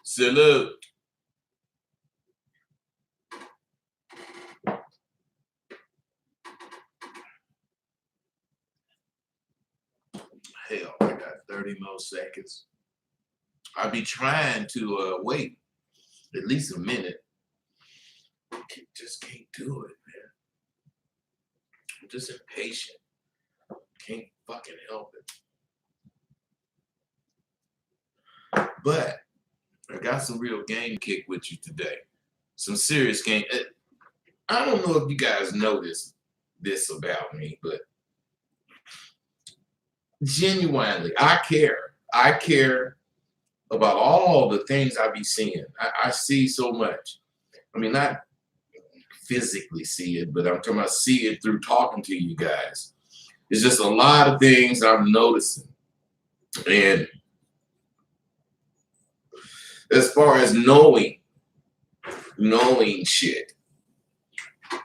Sellout. Hell, I got 30 more seconds. I'll be trying to wait at least a minute. Just can't do it, man. I'm just impatient. Can't fucking help it. But I got some real game kick with you today. Some serious game. I don't know if you guys know this about me, but genuinely, I care. I care about all the things I be seeing. I see so much. I mean, not physically see it, but I'm talking about see it through talking to you guys. It's just a lot of things I'm noticing. And as far as knowing shit,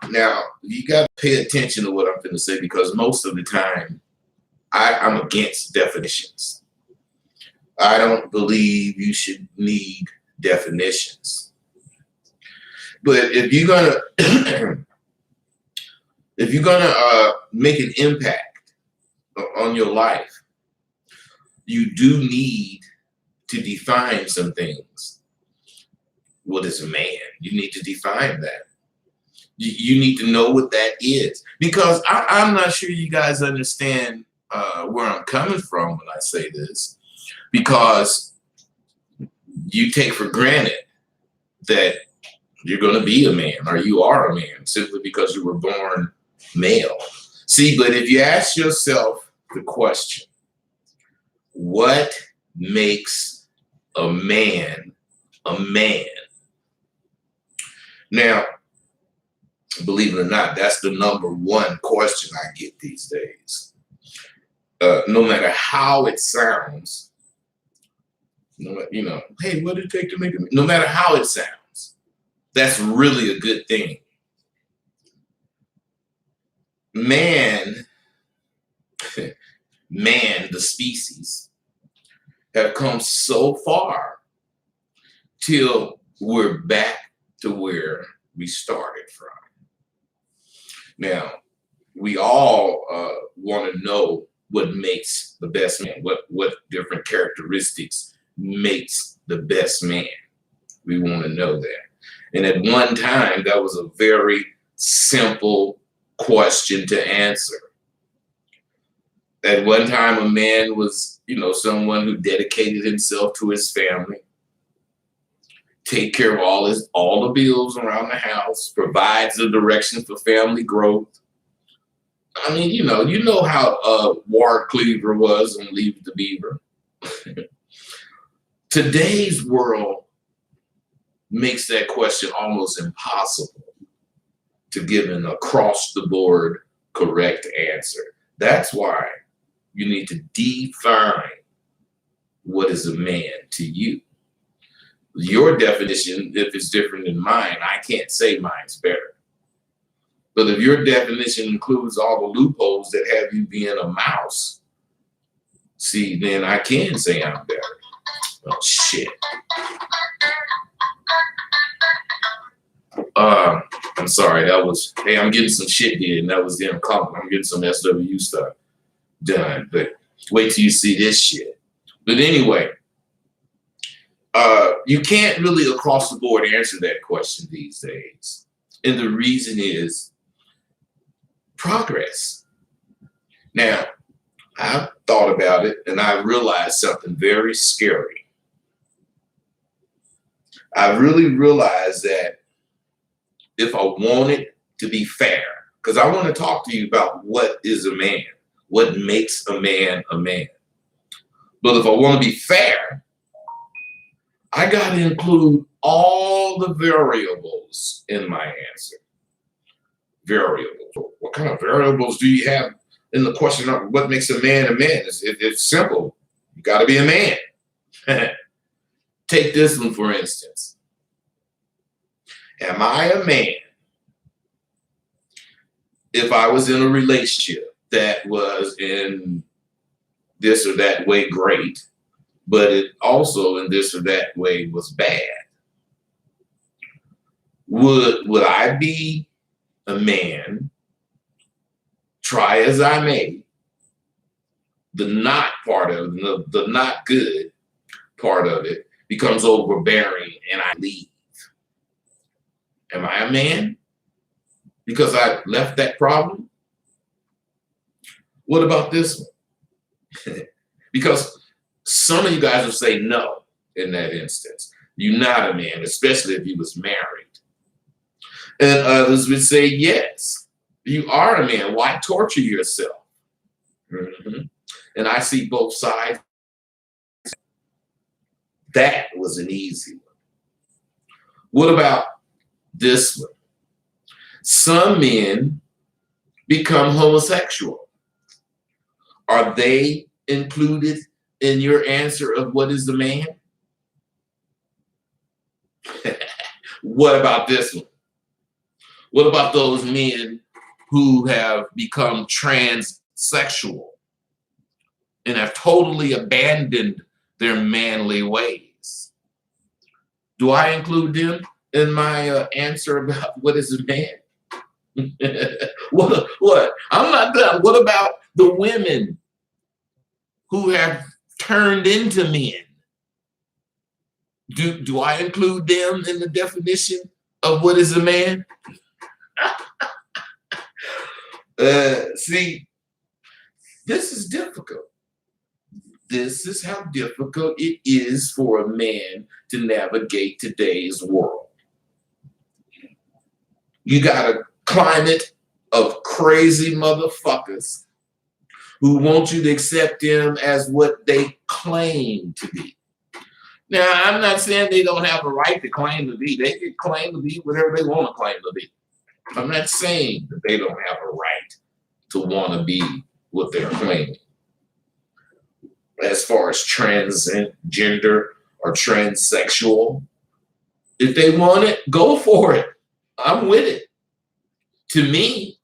now you got to pay attention to what I'm going to say, because most of the time I'm against definitions. I don't believe you should need definitions. But if you're gonna make an impact on your life, you do need to define some things. What is a man? You need to define that. You need to know what that is, because I'm not sure you guys understand where I'm coming from when I say this, because you take for granted that you're going to be a man, or you are a man, simply because you were born male. See, but if you ask yourself the question, what makes a man a man? Now, believe it or not, that's the number one question I get these days. No matter how it sounds, hey, what did it take to make a man? No matter how it sounds, that's really a good thing. Man, the species, have come so far till we're back to where we started from. Now, we all want to know what makes the best man, what different characteristics makes the best man. We want to know that. And at one time, that was a very simple question to answer. At one time, a man was, someone who dedicated himself to his family, take care of all the bills around the house, provides the direction for family growth. I mean, you know how Ward Cleaver was on Leave the Beaver. Today's world makes that question almost impossible to give an across-the-board correct answer. That's why you need to define what is a man to you. Your definition, if it's different than mine, I can't say mine's better. But if your definition includes all the loopholes that have you being a mouse, see, then I can say I'm better. Oh, shit. I'm sorry, hey, I'm getting some shit did, and that was them calling. I'm getting some SWU stuff done, but wait till you see this shit. But anyway, you can't really across the board answer that question these days. And the reason is progress. Now, I've thought about it, and I realized something very scary. I really realized that if I wanted to be fair, because I want to talk to you about what is a man, what makes a man a man. But if I want to be fair, I got to include all the variables in my answer. Variables. What kind of variables do you have in the question of what makes a man a man? It's simple. You got to be a man. Take this one, for instance. Am I a man if I was in a relationship that was in this or that way great, but it also in this or that way was bad. Would I be a man, try as I may, the not part of the not good part of it becomes overbearing and I leave? Am I a man because I left that problem? What about this one? Because some of you guys will say no in that instance. You're not a man, especially if you was married. And others would say yes, you are a man. Why torture yourself? And I see both sides. That was an easy one. What about this one? Some men become homosexual. Are they included in your answer of what is the man? What about this one? What about those men who have become transsexual and have totally abandoned their manly ways? Do I include them in my answer about what is a man? What? I'm not done. What about the women who have turned into men? Do I include them in the definition of what is a man? See, this is difficult. This is how difficult it is for a man to navigate today's world. You got a climate of crazy motherfuckers who want you to accept them as what they claim to be. Now, I'm not saying they don't have a right to claim to be. They can claim to be whatever they want to claim to be. I'm not saying that they don't have a right to want to be what they're claiming. As far as transgender or transsexual, if they want it, go for it. I'm with it. To me,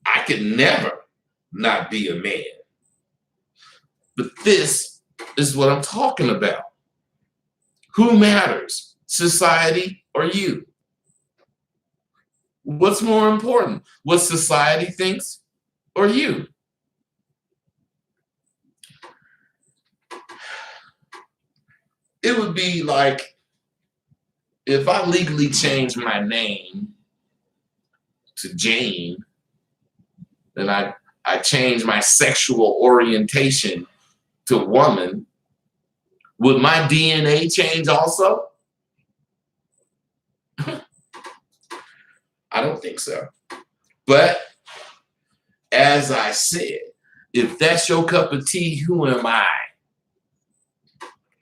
I could never not be a man. But this is what I'm talking about. Who matters, society or you? What's more important, what society thinks or you? It would be like if I legally changed my name to Jane, and I changed my sexual orientation to woman, would my DNA change also? I don't think so. But as I said, if that's your cup of tea, who am I?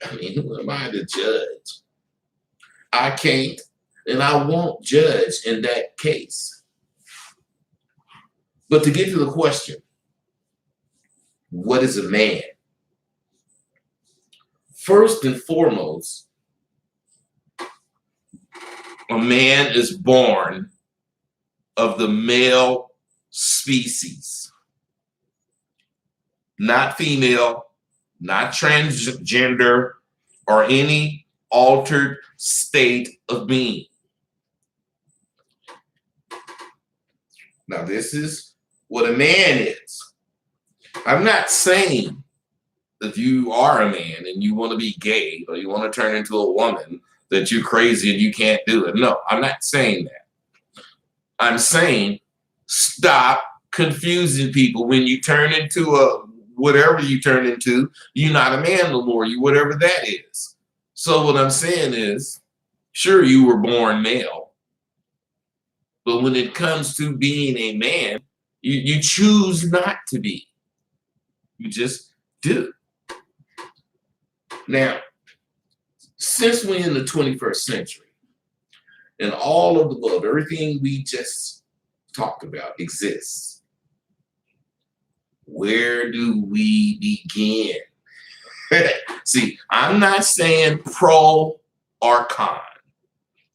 I mean, who am I to judge? I can't and I won't judge in that case. But to get to the question, what is a man? First and foremost, a man is born of the male species, not female, not transgender, or any altered state of being. Now, this is what a man is. I'm not saying if you are a man and you want to be gay or you want to turn into a woman that you're crazy and you can't do it. No, I'm not saying that. I'm saying stop confusing people. When you turn into a whatever you turn into, you're not a man no more. You whatever that is. So what I'm saying is, sure, you were born male, but when it comes to being a man, you choose not to be. You just do. Now, since we're in the 21st century and all of the above, everything we just talked about exists, where do we begin? See, I'm not saying pro or con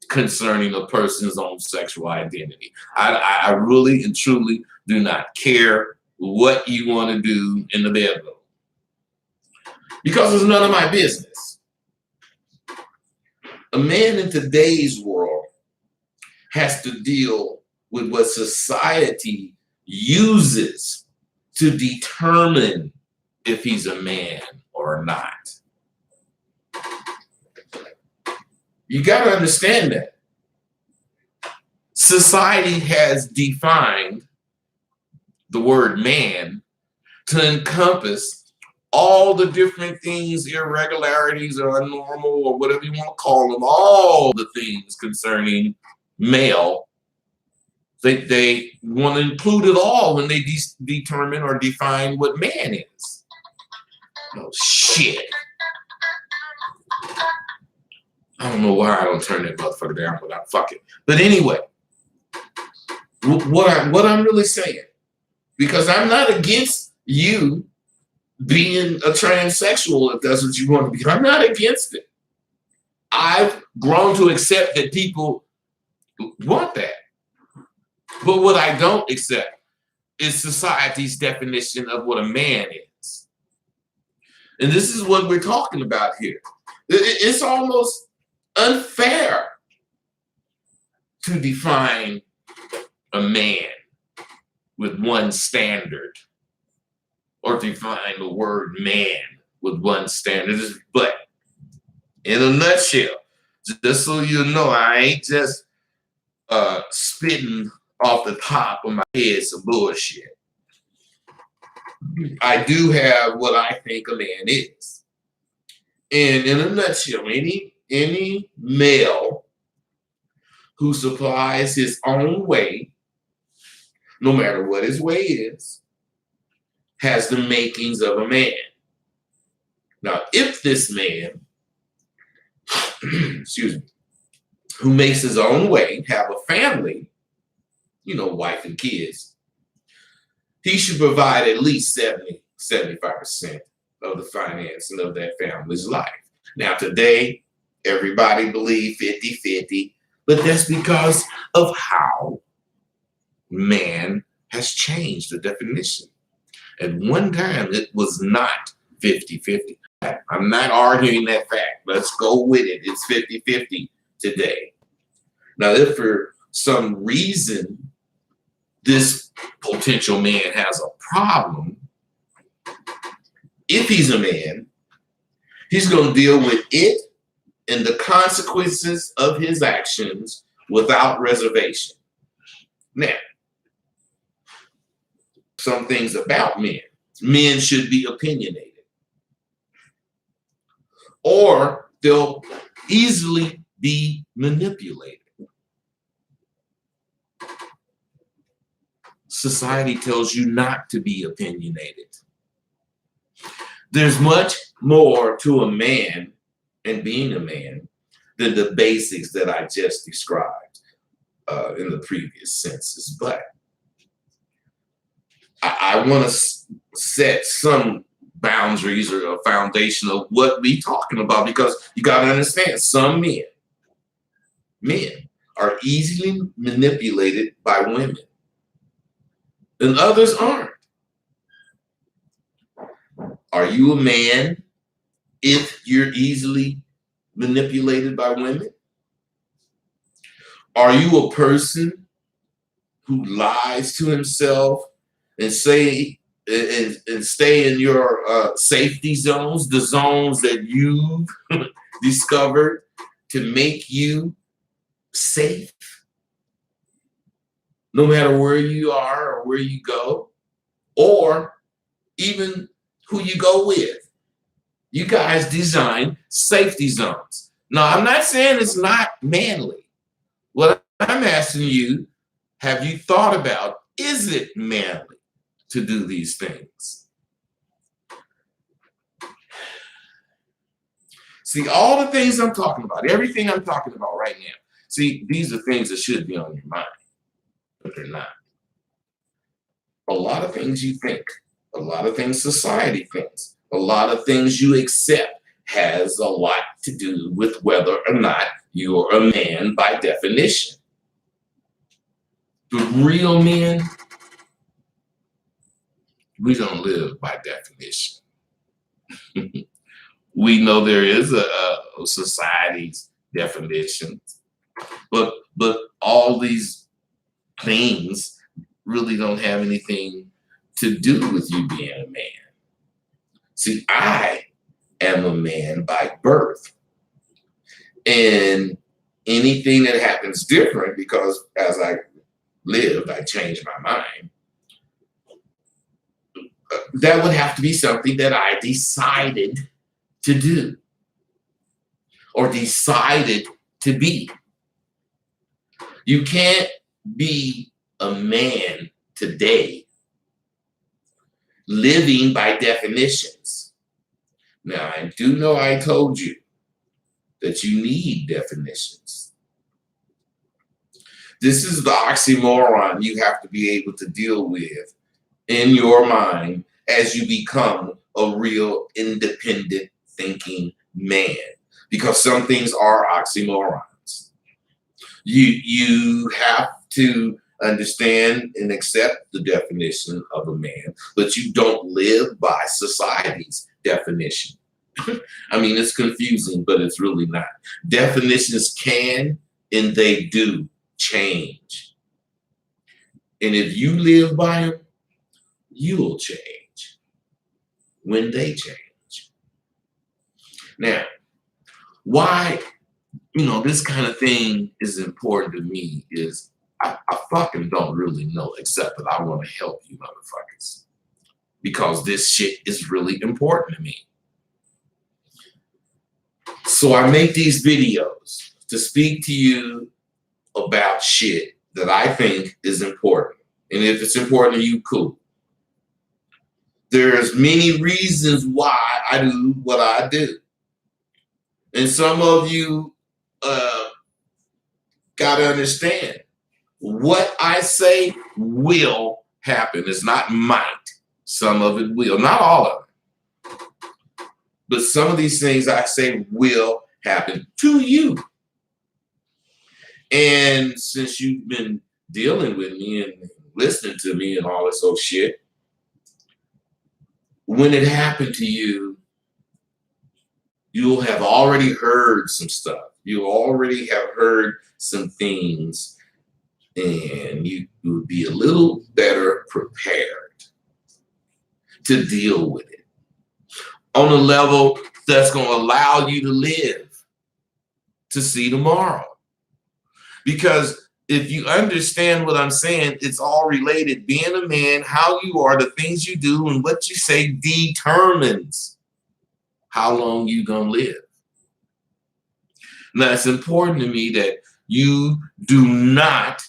concerning a person's own sexual identity. I really and truly do not care what you want to do in the bedroom. because it's none of my business. A man in today's world has to deal with what society uses to determine if he's a man or not. You got to understand that. Society has defined the word man to encompass all the different things, irregularities or abnormal or whatever you want to call them, all the things concerning male. They want to include it all when they determine or define what man is. Oh, shit. I don't know why I don't turn that motherfucker down, but I fuck it. But anyway, what I'm really saying, because I'm not against you being a transsexual if that's what you want to be. I'm not against it. I've grown to accept that people want that. But what I don't accept is society's definition of what a man is. And this is what we're talking about here. It's almost unfair to define a man with one standard, or define the word man with one standard. But in a nutshell, just so you know, I ain't just spitting off the top of my head some bullshit. I do have what I think a man is. And in a nutshell, any male who supplies his own way, no matter what his way is, has the makings of a man. Now, if this man, excuse me, who makes his own way, have a family, you know, wife and kids, he should provide at least 75% of the financing of that family's life. Now, today, everybody believes 50-50, but that's because of how man has changed the definition. At one time, it was not 50-50. I'm not arguing that fact. Let's go with it. It's 50-50 today. Now, if for some reason this potential man has a problem, if he's a man, he's going to deal with it and the consequences of his actions without reservation. Now, some things about men. Men should be opinionated, or they'll easily be manipulated. Society tells you not to be opinionated. There's much more to a man and being a man than the basics that I just described in the previous senses. But I want to set some boundaries or a foundation of what we're talking about, because you got to understand, some men are easily manipulated by women, and others aren't. Are you a man if you're easily manipulated by women? Are you a person who lies to himself and stay in your safety zones, the zones that you've discovered to make you safe, no matter where you are or where you go, or even who you go with? You guys design safety zones. Now, I'm not saying it's not manly. What I'm asking you, have you thought about, is it manly to do these things? See, all the things I'm talking about, everything I'm talking about right now, see, these are things that should be on your mind, but they're not. A lot of things you think, a lot of things society thinks, a lot of things you accept has a lot to do with whether or not you're a man by definition. But real men, we don't live by definition. We know there is a society's definition, but all these things really don't have anything to do with you being a man. See, I am a man by birth, and anything that happens different, because as I lived, I changed my mind. That would have to be something that I decided to do or decided to be. You can't be a man today living by definitions. Now, I do know I told you that you need definitions. This is the oxymoron you have to be able to deal with in your mind as you become a real independent thinking man, because some things are oxymorons. You have to understand and accept the definition of a man, but you don't live by society's definition. I mean, it's confusing, but it's really not. Definitions can and they do change. And if you live by them, you'll change when they change. Now, why, this kind of thing is important to me is I fucking don't really know, except that I want to help you motherfuckers, because this shit is really important to me. So I make these videos to speak to you about shit that I think is important. And if it's important to you, cool. There's many reasons why I do what I do. And some of you got to understand, what I say will happen. It's not might. Some of it will. Not all of it. But some of these things I say will happen to you. And since you've been dealing with me and listening to me and all this old shit, when it happened to you, you'll have already heard some stuff. You already have heard some things, and you will be a little better prepared to deal with it on a level that's going to allow you to live to see tomorrow. Because if you understand what I'm saying, it's all related. Being a man, how you are, the things you do, and what you say determines how long you're going to live. Now, it's important to me that you do not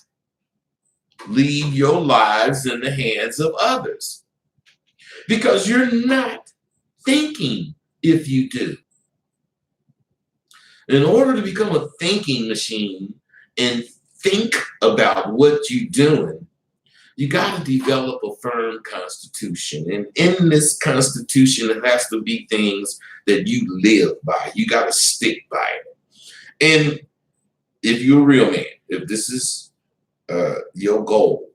leave your lives in the hands of others, because you're not thinking if you do. In order to become a thinking machine and think about what you're doing, you got to develop a firm constitution. And in this constitution, it has to be things that you live by. You got to stick by it. And if you're a real man, if this is your goal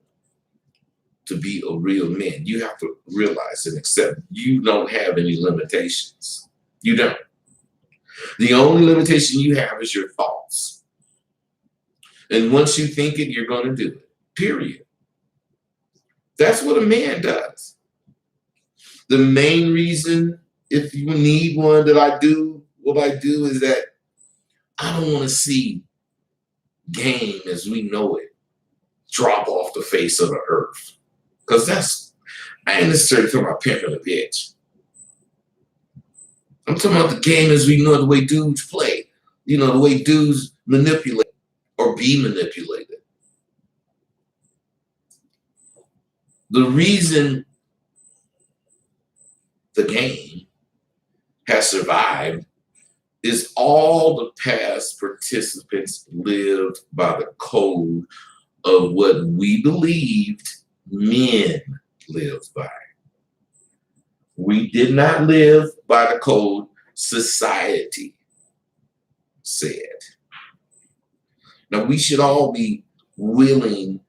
to be a real man, you have to realize and accept you don't have any limitations. You don't. The only limitation you have is your thoughts. And once you think it, you're going to do it. Period. That's what a man does. The main reason, if you need one, that I do what I do is that I don't want to see game as we know it drop off the face of the earth. Because I ain't necessarily talking about pimping a bitch. I'm talking about the game as we know, the way dudes play. The way dudes manipulate or be manipulated. The reason the game has survived is all the past participants lived by the code of what we believed men lived by. We did not live by the code society said. Now, we should all be willing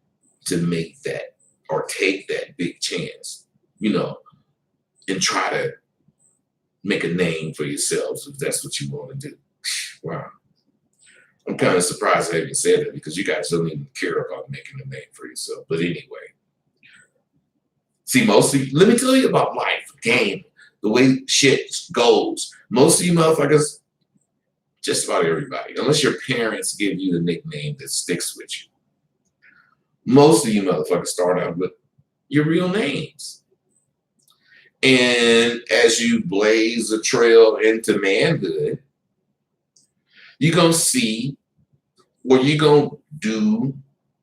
to make that or take that big chance, and try to make a name for yourselves if that's what you want to do. Wow. I'm kind of surprised I even said that because you guys don't even care about making a name for yourself. But anyway, see, let me tell you about life, game, the way shit goes. Most of you motherfuckers, just about everybody, unless your parents give you the nickname that sticks with you, most of you motherfuckers start out with your real names. And as you blaze a trail into manhood, you're going to see or you're going to do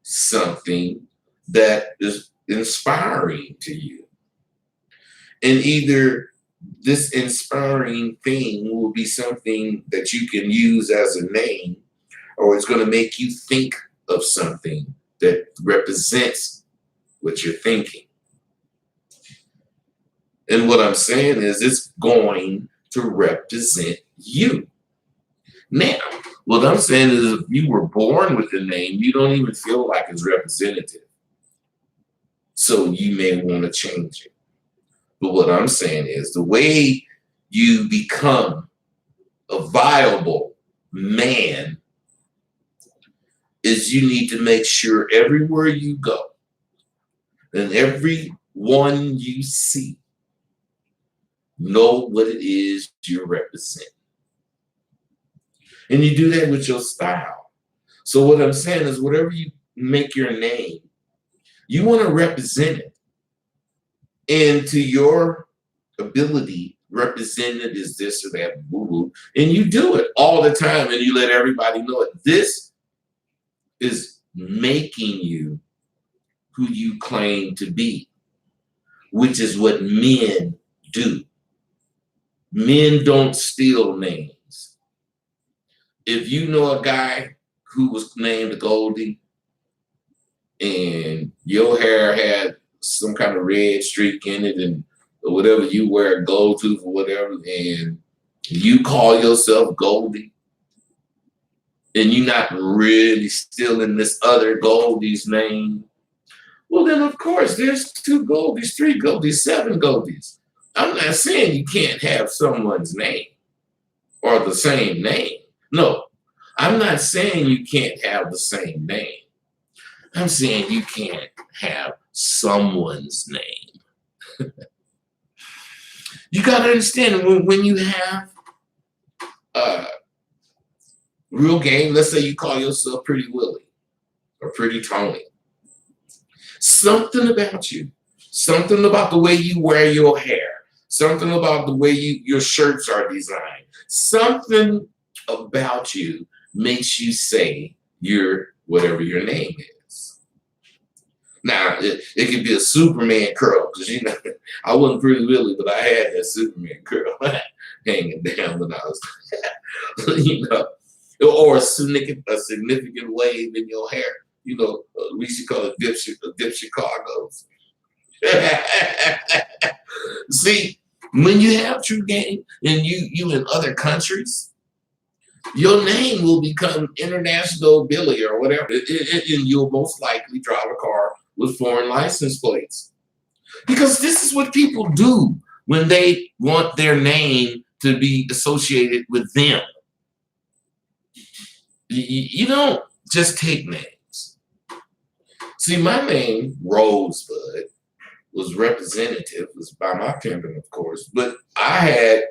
something that is inspiring to you. And either this inspiring thing will be something that you can use as a name, or it's going to make you think of something that represents what you're thinking. And what I'm saying is it's going to represent you. Now, what I'm saying is if you were born with a name, you don't even feel like it's representative. So you may want to change it. But what I'm saying is the way you become a viable man is you need to make sure everywhere you go and everyone you see know what it is you represent. And you do that with your style. So what I'm saying is whatever you make your name, you want to represent it. And to your ability, represent it as this or that, boo-boo. And you do it all the time and you let everybody know it. This is making you who you claim to be, which is what men do. Men don't steal names. If you know a guy who was named Goldie and your hair had some kind of red streak in it and whatever you wear, gold tooth or whatever, and you call yourself Goldie and you're not really stealing this other Goldie's name, well then of course there's 2 Goldies, 3 Goldies, 7 Goldies. I'm not saying you can't have someone's name or the same name. No, I'm not saying you can't have the same name. I'm saying you can't have someone's name. You got to understand when you have real game, let's say you call yourself Pretty Willie or Pretty Tony. Something about you, something about the way you wear your hair, something about the way your shirts are designed, something about you makes you say you're whatever your name is. Now, it could be a Superman curl, because you know, I wasn't Pretty Willie, but I had that Superman curl hanging down when I was, you know, or a significant wave in your hair. You know, we used to call it dip Chicago's. See, when you have true game and you in other countries, your name will become International Billy or whatever, and you'll most likely drive a car with foreign license plates. Because this is what people do when they want their name to be associated with them. You don't just take names. See, my name, Rosebud, was representative, was by my pimping, of course, but I had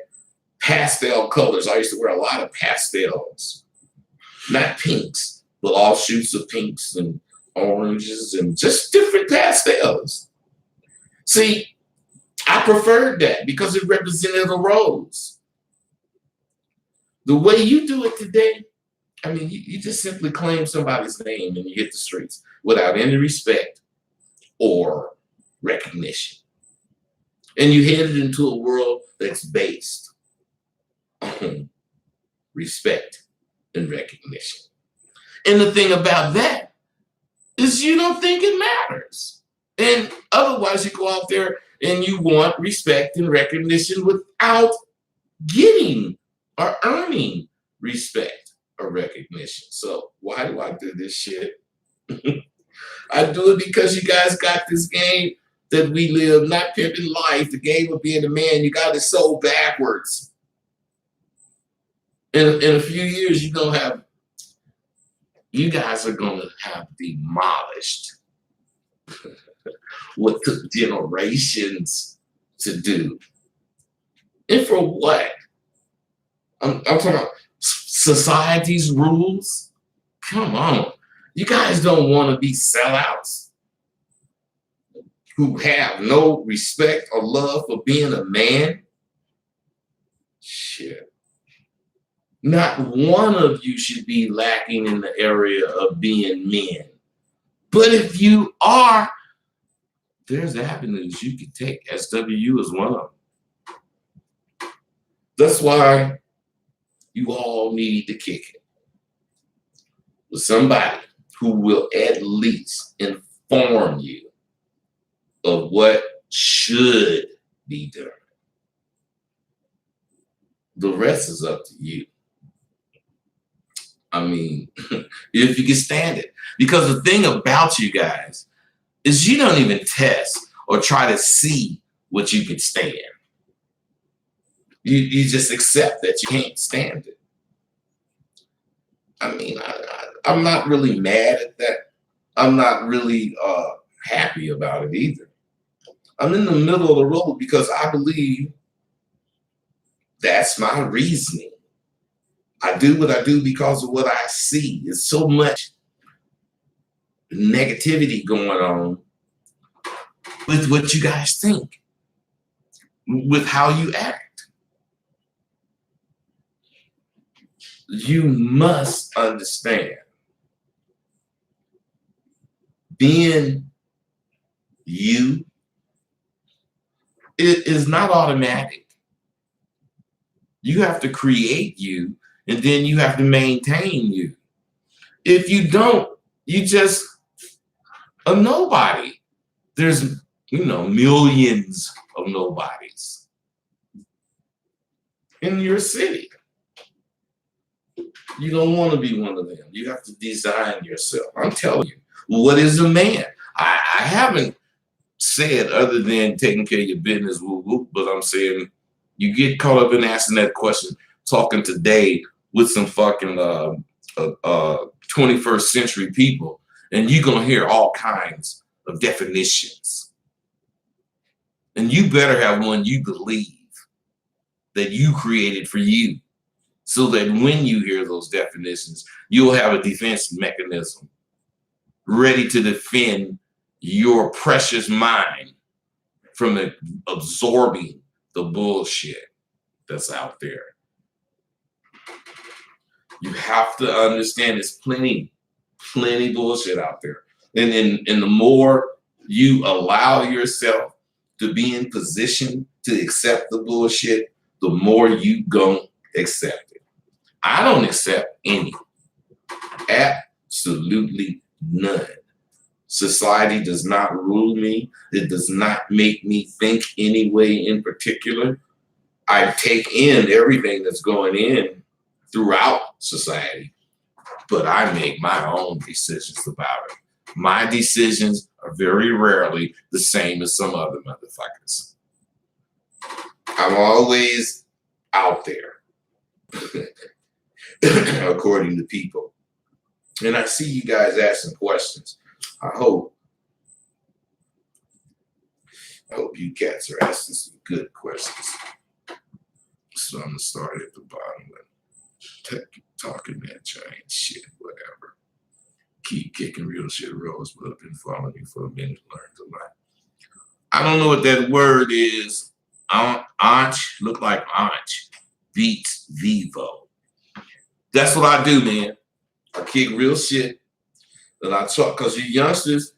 pastel colors. I used to wear a lot of pastels, not pinks, but offshoots of pinks and oranges and just different pastels. See, I preferred that because it represented a rose. The way you do it today, I mean, you just simply claim somebody's name and you hit the streets without any respect or recognition. And you headed into a world that's based on respect and recognition. And the thing about that is you don't think it matters. And otherwise you go out there and you want respect and recognition without getting or earning respect or recognition. So why do I do this shit? I do it because you guys got this game that we live, not pimping life, the game of being a man. You got it so backwards. In a few years, you guys are gonna have demolished what took generations to do. And for what? I'm talking about society's rules. Come on. You guys don't want to be sellouts who have no respect or love for being a man. Shit. Not one of you should be lacking in the area of being men. But if you are, there's avenues you can take. SWU is one of them. That's why you all need to kick it with somebody who will at least inform you of what should be done. The rest is up to you. I mean, if you can stand it. Because the thing about you guys is you don't even test or try to see what you can stand. You just accept that you can't stand it. I mean, I'm not really mad at that. I'm not really happy about it either. I'm in the middle of the road because I believe that's my reasoning. I do what I do because of what I see. There's so much negativity going on with what you guys think, with how you act. You must understand, being you, it is not automatic. You have to create you, and then you have to maintain you. If you don't, you just a nobody. There's, millions of nobodies in your city. You don't want to be one of them. You have to design yourself. I'm telling you, what is a man? I haven't said other than taking care of your business, but I'm saying you get caught up in asking that question, talking today with some fucking 21st century people, and you're going to hear all kinds of definitions. And you better have one you believe that you created for you, so that when you hear those definitions, you'll have a defense mechanism ready to defend your precious mind from absorbing the bullshit that's out there. You have to understand there's plenty bullshit out there. And the more you allow yourself to be in position to accept the bullshit, the more you gon' accept it. I don't accept any. Absolutely none. Society does not rule me. It does not make me think any way in particular. I take in everything that's going in throughout society, but I make my own decisions about it. My decisions are very rarely the same as some other motherfuckers. I'm always out there, according to people. And I see you guys asking questions. I hope you cats are asking some good questions. So I'm gonna start at the bottom and talking that giant shit, whatever. Keep kicking real shit. Rosebud, I've been following you for a minute, learned a lot. I don't know what that word is. Anch, look like Anch. Beats Vivo. That's what I do, man. I kick real shit. And I talk, because you youngsters,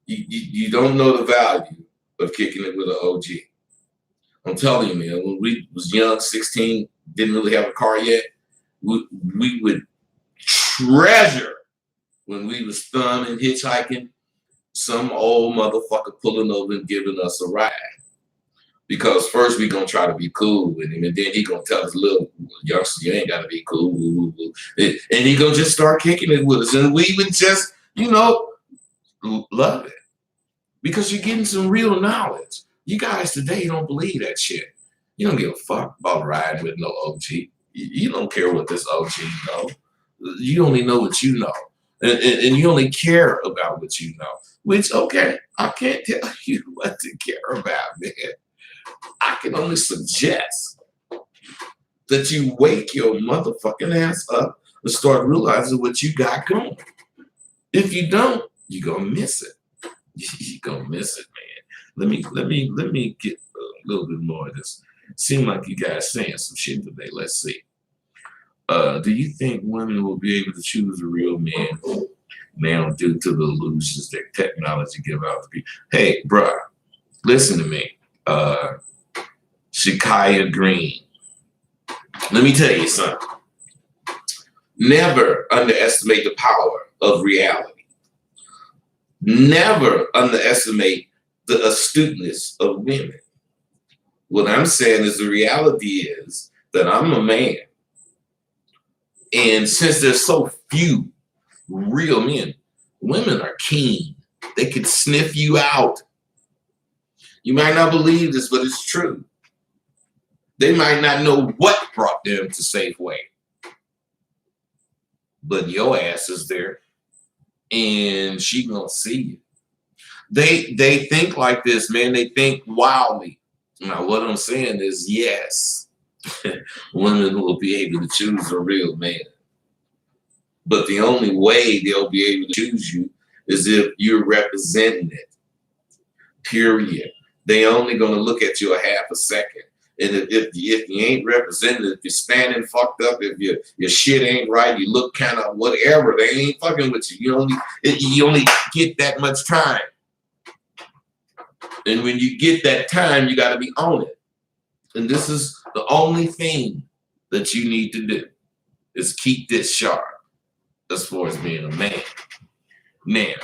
you don't know the value of kicking it with an OG. I'm telling you, man, when we was young, 16, didn't really have a car yet, we would treasure when we was thumbing, hitchhiking, some old motherfucker pulling over and giving us a ride. Because first we gonna try to be cool with him, and then he gonna tell us, little youngster, you ain't gotta be cool. And he gonna just start kicking it with us. And we would just, love it. because you're getting some real knowledge. You guys today don't believe that shit. You don't give a fuck about riding with no OG. You don't care what this OG know. You only know what you know. And you only care about what you know. Which, okay, I can't tell you what to care about, man. I can only suggest that you wake your motherfucking ass up and start realizing what you got going. If you don't, you're gonna miss it. You're gonna miss it, man. Let me get a little bit more of this. Seem like you guys saying some shit today. Let's see. Do you think women will be able to choose a real man now due to the illusions that technology give out to people? Hey, bruh, listen to me. Shakaya Green. Let me tell you something. Never underestimate the power of reality. Never underestimate the astuteness of women. What I'm saying is the reality is that I'm a man. And since there's so few real men, women are keen. They can sniff you out. You might not believe this, but it's true. They might not know what brought them to Safeway. But your ass is there and she gonna see you. They think like this, man. They think wildly. Now, what I'm saying is, yes, women will be able to choose a real man. But the only way they'll be able to choose you is if you're representing it. Period. They only gonna look at you a half a second. And if you ain't represented, if you're standing fucked up, if your shit ain't right, you look kind of whatever, they ain't fucking with you. You only get that much time. And when you get that time, you got to be on it. And this is the only thing that you need to do is keep this sharp as far as being a man. Now,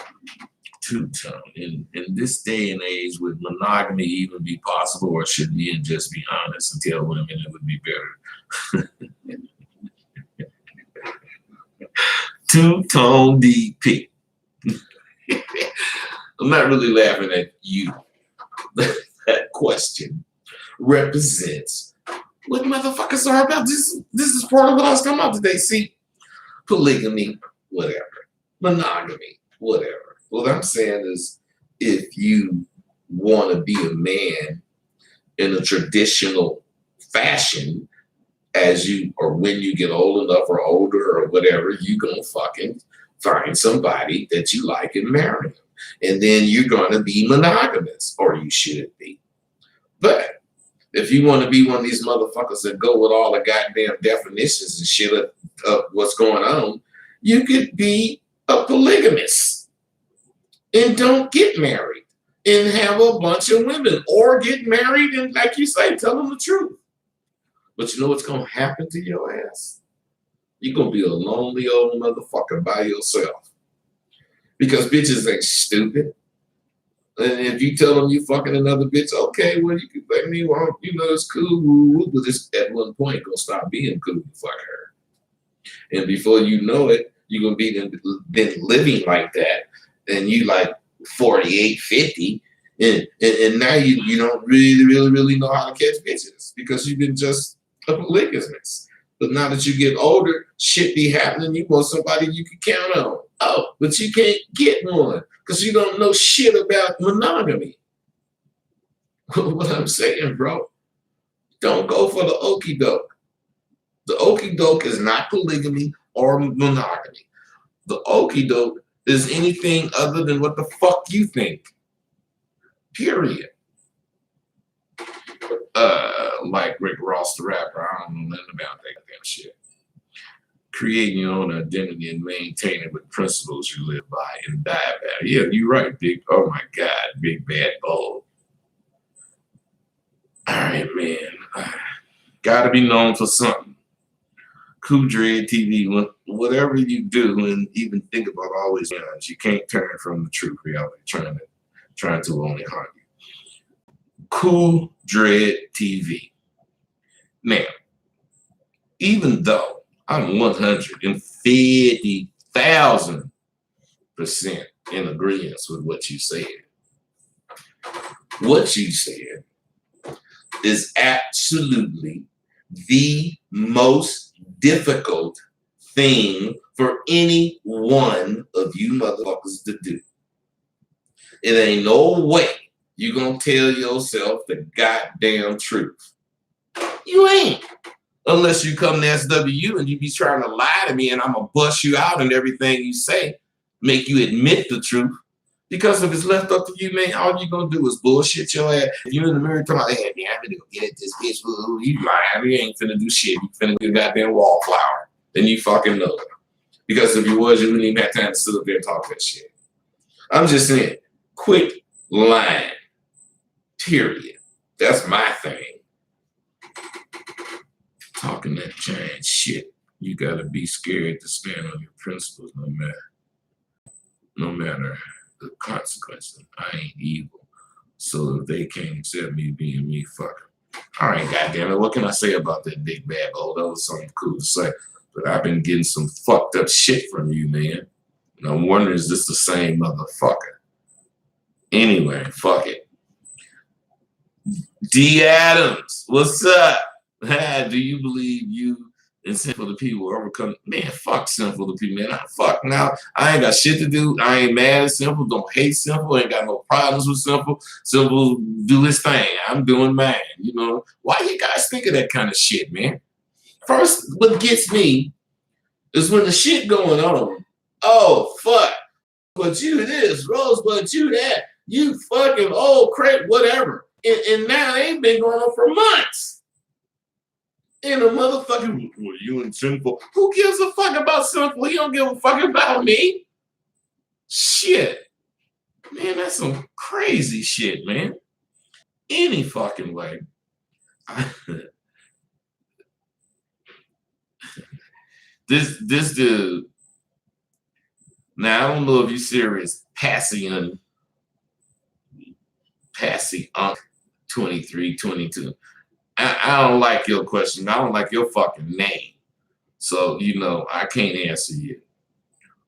two-tone. In this day and age, would monogamy even be possible, or should men just be honest and tell women it would be better? Two-tone DP. I'm not really laughing at you. That question represents what motherfuckers are about. This is part of what I was talking about today. See, polygamy, whatever. Monogamy, whatever. What I'm saying is, if you want to be a man in a traditional fashion, as you or when you get old enough or older or whatever, you're gonna fucking find somebody that you like and marry them. And then you're gonna be monogamous, or you should be. But if you want to be one of these motherfuckers that go with all the goddamn definitions and shit of what's going on, you could be a polygamist and don't get married and have a bunch of women, or get married and, like you say, tell them the truth. But you know what's going to happen to your ass? You're going to be a lonely old motherfucker by yourself. Because bitches ain't stupid. And if you tell them you fucking another bitch, okay, well, you can let me walk, it's cool. But it's at one point going to stop being cool to fuck her. And before you know it, you're going to be been living like that. And you like 48, 50. And now you don't really know how to catch bitches because you've been just a polygamist. But now that you get older, shit be happening. You want somebody you can count on. Oh, but you can't get one because you don't know shit about monogamy. What I'm saying, bro, don't go for the okie doke. The okie doke is not polygamy or monogamy. The okie doke is anything other than what the fuck you think. Period. Like Rick Ross, the rapper, I don't know nothing about that damn shit. Creating your own identity and maintaining with principles you live by and die by. Yeah, you're right, big. Oh my God, big bad bull. All right, man. Gotta be known for something. Cool Dread TV, whatever you do and even think about always, you can't turn from the truth reality, trying to only harm you. Cool Dread TV. Now, even though I'm 150,000% in agreement with what you said, What you said is absolutely the most difficult thing for any one of you motherfuckers to do. It ain't no way you gonna tell yourself the goddamn truth. You ain't. Unless you come to SWU and you be trying to lie to me and I'm gonna bust you out and everything you say, make you admit the truth. Because if it's left up to you, man, all you gonna do is bullshit your ass. If you in the mirror talking about, hey, man, I'm gonna go get at this bitch. You lying. You ain't finna do shit. You finna get a goddamn wallflower. Then you fucking know it. Because if you was, you wouldn't even have time to sit up there and talk that shit. I'm just saying, quit lying. Period. That's my thing. Talking that giant shit. You gotta be scared to stand on your principles no matter the consequences. I ain't evil. So if they can't accept me being me, fuck them. All right, goddamn it. What can I say about that big bag? Oh, that was something cool to say. But I've been getting some fucked up shit from you, man. And I'm wondering, is this the same motherfucker? Anyway, fuck it. D. Adams, what's up? Do you believe you and Sinful the People will overcome? Man, fuck Sinful the People, man. Fuck now. I ain't got shit to do. I ain't mad at Sinful. Don't hate Sinful. Ain't got no problems with Sinful. Sinful do his thing. I'm doing mine. You know, why you guys think of that kind of shit, man? First, what gets me is when the shit going on. Oh, fuck. But you this, Rose, but you that. You fucking old crap, whatever. And now they ain't been going on for months. And a motherfucking, well, you and Sinful. Who gives a fuck about Sinful? He don't give a fuck about me. Shit. Man, that's some crazy shit, man. Any fucking way. This dude. Now, I don't know if you're serious. Passion 23, 22. I don't like your question. I don't like your fucking name. So, you know, I can't answer you.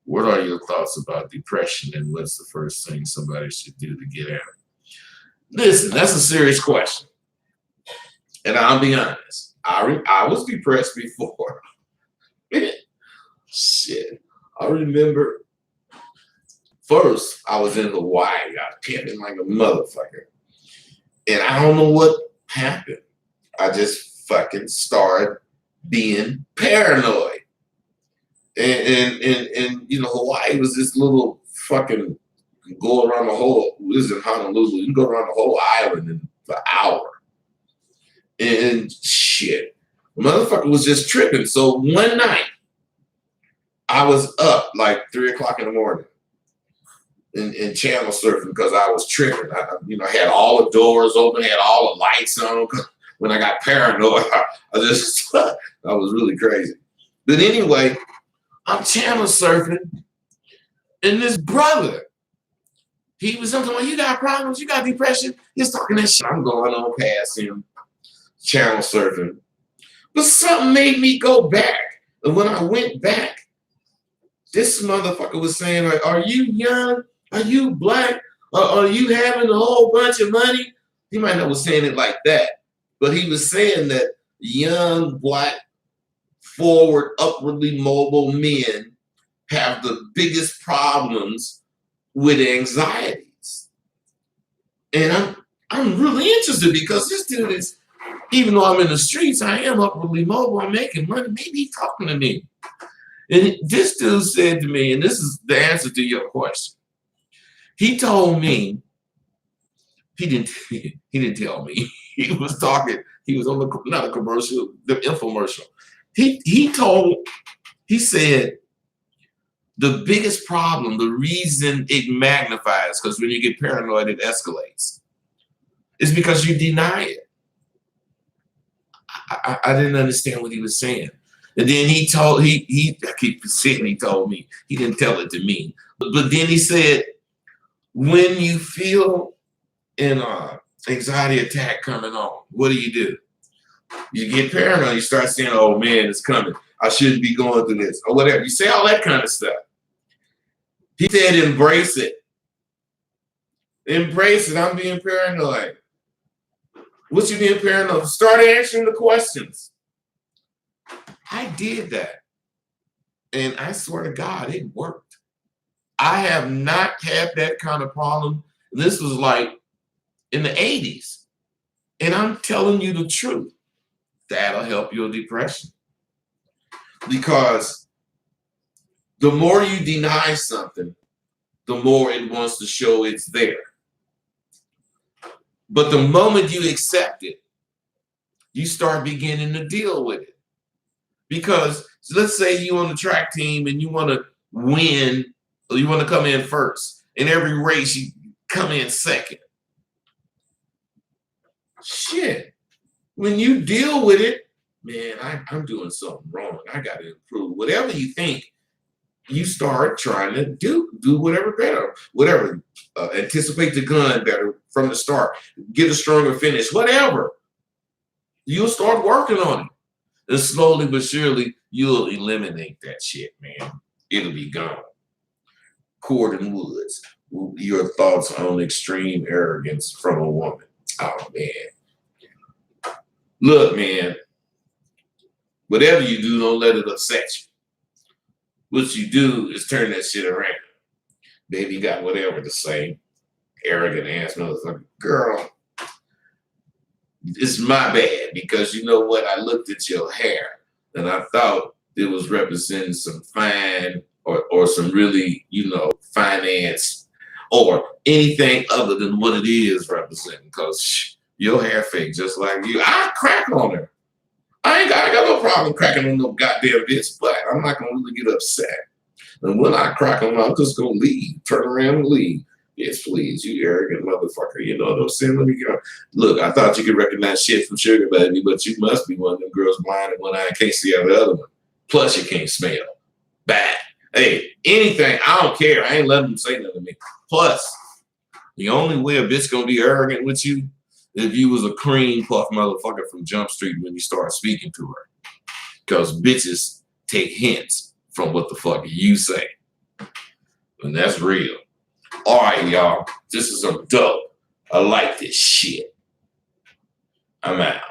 What are your thoughts about depression and what's the first thing somebody should do to get out of it? Listen, that's a serious question. And I'll be honest. I was depressed before. Shit. I remember first I was in Hawaii. I was pimping like a motherfucker. And I don't know what happened. I just fucking started being paranoid. And you know, Hawaii was this little fucking go around the whole, this is in Honolulu, you can go around the whole island in an hour. And shit, the motherfucker was just tripping. So one night, I was up like 3 o'clock in the morning and channel surfing because I was tripping. I had all the doors open, had all the lights on. When I got paranoid, I was really crazy. But anyway, I'm channel surfing, and this brother, he was something like, you got problems, you got depression. He's talking that shit. I'm going on past him, channel surfing. But something made me go back. And when I went back, this motherfucker was saying, like, are you young? Are you black? Are you having a whole bunch of money? He might not was saying it like that, but he was saying that young, black, forward, upwardly mobile men have the biggest problems with anxieties. And I'm really interested because this dude is, even though I'm in the streets, I am upwardly mobile, I'm making money, maybe he's talking to me. And this dude said to me, and this is the answer to your question. He told me, he didn't tell me. He was talking, he was on not a commercial, the infomercial. He said, the biggest problem, the reason it magnifies, because when you get paranoid, it escalates, is because you deny it. I didn't understand what he was saying. And then he told, I keep saying he told me, he didn't tell it to me. But then he said, when you feel an anxiety attack coming on, what do? You get paranoid, you start saying, oh man, it's coming. I shouldn't be going through this, or whatever. You say all that kind of stuff. He said, embrace it. Embrace it. I'm being paranoid. What you being paranoid? Start answering the questions. I did that. And I swear to God, it worked. I have not had that kind of problem. This was like in the 80s. And I'm telling you the truth. That'll help your depression. Because the more you deny something, the more it wants to show it's there. But the moment you accept it, you start beginning to deal with it. Because let's say you're on the track team and you want to win, or you want to come in first. In every race, you come in second. Shit. When you deal with it, man, I'm doing something wrong. I got to improve. Whatever you think, you start trying to do whatever better, whatever. Anticipate the gun better from the start. Get a stronger finish, whatever. You'll start working on it. And slowly but surely, you'll eliminate that shit, man. It'll be gone. Corden Woods, your thoughts on extreme arrogance from a woman. Oh, man. Look, man, whatever you do, don't let it upset you. What you do is turn that shit around. Baby got whatever to say. Arrogant ass motherfucker. Girl, it's my bad, because you know what? I looked at your hair and I thought it was representing some fine or some really, finance or anything other than what it is representing, because your hair fake just like you. I crack on her. I got no problem cracking on no goddamn bitch, but I'm not gonna really get upset. And when I crack on, I'm just gonna leave, turn around and leave. Yes, please, you arrogant motherfucker. You know what I'm saying? Let me go. Look, I thought you could recognize shit from Sugar Baby, but you must be one of them girls blind in one eye and can't see out the other one. Plus, you can't smell. Bad. Hey, anything, I don't care. I ain't letting them say nothing to me. Plus, the only way a bitch gonna be arrogant with you if you was a cream puff motherfucker from Jump Street when you start speaking to her. Because bitches take hints from what the fuck you say. And that's real. All right, y'all. This is some dope. I like this shit. I'm out.